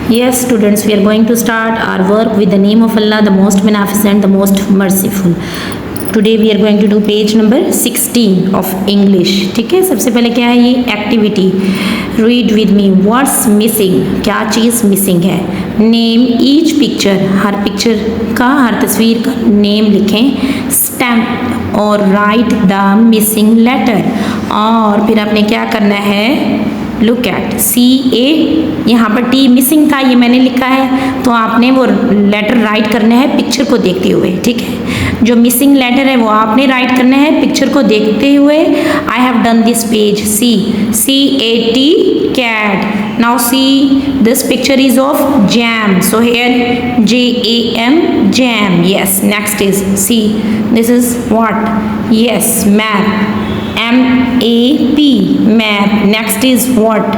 Yes, students, we are going to start our work with the name of Allah, the most beneficent, the most merciful. Today we are going to do page number 16 of English. ठीक है, सबसे पहले क्या है ये activity. Read with me. What's missing, क्या चीज़ missing है. Name each picture, हर picture का, हर तस्वीर का नेम लिखें. स्टैम्प और राइट द मिसिंग लेटर. और फिर आपने क्या करना है, लुक एट CA, यहाँ पर T मिसिंग था, ये मैंने लिखा है, तो आपने वो लेटर राइट करना है पिक्चर को देखते हुए. ठीक है, जो मिसिंग लेटर है वो आपने राइट करना है पिक्चर को देखते हुए. I have done this page. CAT cat. Now see, this picture is of jam, so here JAM, jam. Yes, next is C. This is what? Yes, map. MAP, map. Next is what?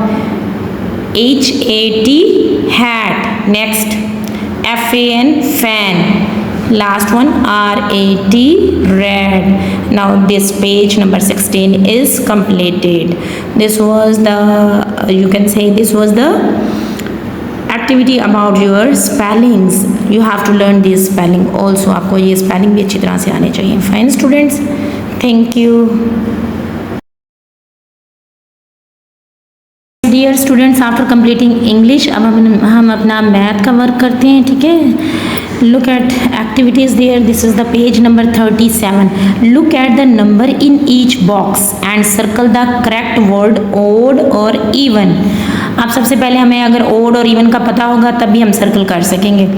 HAT, hat. Next, FAN, fan. Last one, RAT, red. Now this page number 16 is completed. This was the, you can say this was the activity about your spellings. You have to learn this spelling also. आपको ये spelling भी अच्छी तरह से आने चाहिए. Fine students, thank you. Dear students, after completing English, अब हम अपना मैथ का वर्क करते हैं. ठीक है, look at activities there. This is the page number 37. Look at the number in each box and circle the correct word odd or even. आप सबसे पहले हमें अगर odd और even का पता होगा तभी हम सर्कल कर सकेंगे.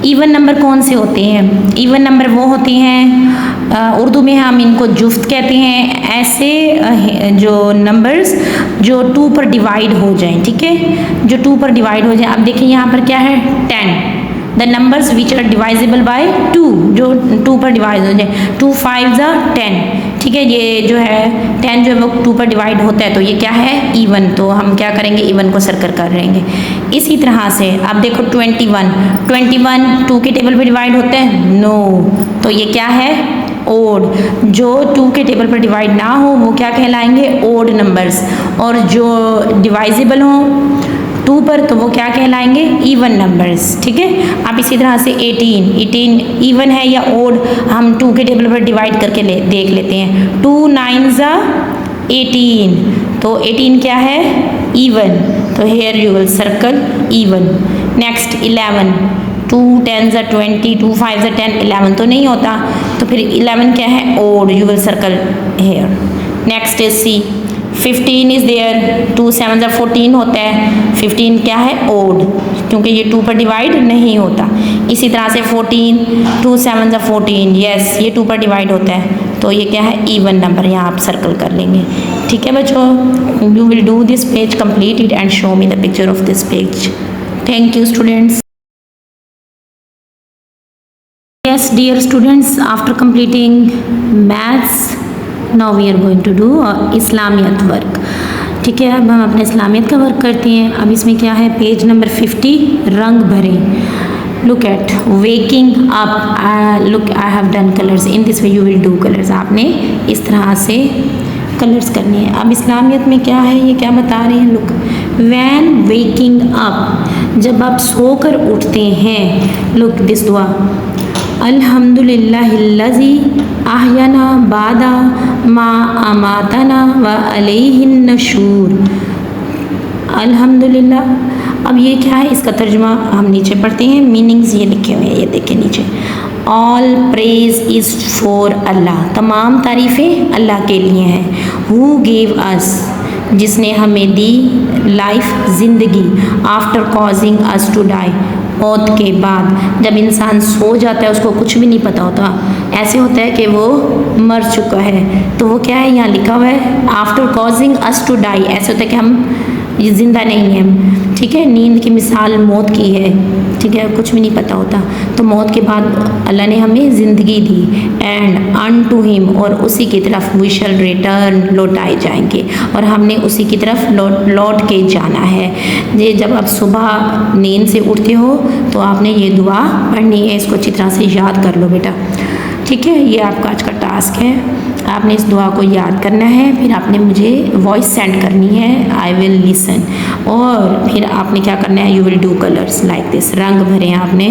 इवन नंबर कौन से होते हैं? इवन नंबर वो होते हैं, उर्दू में हम इनको जुफ्त कहते हैं, ऐसे जो नंबर्स जो 2 पर डिवाइड हो जाएं. ठीक है, जो 2 पर डिवाइड हो जाएं. अब देखिए यहाँ पर क्या है, 10. The numbers which are divisible by 2, जो 2 पर डिवाइड हो जाए. 2 5 10. ठीक है, ये जो है 10 जो है वो 2 पर डिवाइड होता है, तो ये क्या है, इवन. तो हम क्या करेंगे, इवन को सर्कल कर लेंगे. इसी तरह से अब देखो 21 2 के टेबल पर डिवाइड होता है, नो. तो ये क्या है, ओड. जो 2 के टेबल पर डिवाइड ना हो वो क्या कहलाएंगे, ओड नंबर्स. और जो डिवाइजेबल हो 2 पर तो वो क्या कहलाएंगे, इवन नंबर्स. ठीक है, आप इसी तरह से 18 इवन है या ओड, हम 2 के टेबल पर डिवाइड करके देख लेते हैं. 2 9 18, तो 18 क्या है, इवन. तो here you will circle even. Next 11, 2 10 20, 2 5 10, 11 तो नहीं होता, तो फिर 11 क्या है, odd. You will circle here. Next is C. 15 is there, 2 7 14 होता है, 15 क्या है, ओड, क्योंकि ये 2 पर डिवाइड नहीं होता. इसी तरह से 14, 2 7 14, यस ये 2 पर डिवाइड होता है, तो ये क्या है, इवन नंबर. यहाँ आप सर्कल कर लेंगे. ठीक है बच्चों, you will do this page, complete it and show me the picture of this page. Thank you students. Yes, dear students, after completing maths, now we are going to do Islamiyat work. ठीक है, अब हम अपने इस्लामियत का work करते हैं. अब इसमें क्या है, पेज नंबर 50, रंग भरें. Look at waking up. Look I have done colours. In this way you will do colours. आपने इस तरह से कलर्स करने हैं. अब इस्लामियत में क्या है, ये क्या बता रहे हैं, लुक, वैन वेकिंग अप, जब आप सोकर उठते हैं. लुक दिस दुआ, अल्हम्दुलिल्लाहिल्लज़ी अहयाना बादा मा अमातना व अलैहिन नशूर. अल्हम्दुलिल्लाह. अब ये क्या है, इसका तर्जुमा हम नीचे पढ़ते हैं. मीनिंग्स ये लिखे हुए हैं, ये देखें नीचे. ऑल प्रेज इज़ फॉर अल्लाह, तमाम तारीफ़ें अल्लाह के लिए हैं. हु गेव अस, जिसने हमें दी, लाइफ ज़िंदगी, after causing us to die, मौत के बाद. जब इंसान सो जाता है उसको कुछ भी नहीं पता होता, ऐसे होता है कि वो मर चुका है, तो वो क्या है, यहाँ लिखा हुआ है after causing us to die. ऐसे होता है कि हम ये ज़िंदा नहीं हैं. ठीक है, नींद की मिसाल मौत की है. ठीक है, कुछ भी नहीं पता होता, तो मौत के बाद अल्लाह ने हमें ज़िंदगी दी. एंड अन टू हिम, और उसी की तरफ वी शैल रिटर्न, लौटाए जाएंगे, और हमने उसी की तरफ लौट के जाना है. ये जब आप सुबह नींद से उठते हो तो आपने ये दुआ पढ़नी है. इसको अच्छी तरह से याद कर लो बेटा. ठीक है, ये आपका आज का टास्क है. आपने इस दुआ को याद करना है, फिर आपने मुझे वॉइस सेंड करनी है, आई विल लिसन। और फिर आपने क्या करना है, you will do colours like this, रंग भरे हैं आपने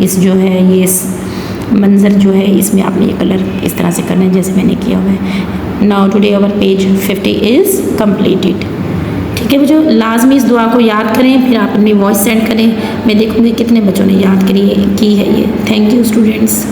इस जो है ये मंज़र जो है इसमें आपने ये कलर इस तरह से करना है जैसे मैंने किया हुआ है। Now today our page 50 is completed. ठीक है बच्चों, लाजमी इस दुआ को याद करें, फिर आप अपनी वॉइस सेंड करें। मैं देखूँगी कितने बच्चों ने याद की है ये। Thank you students.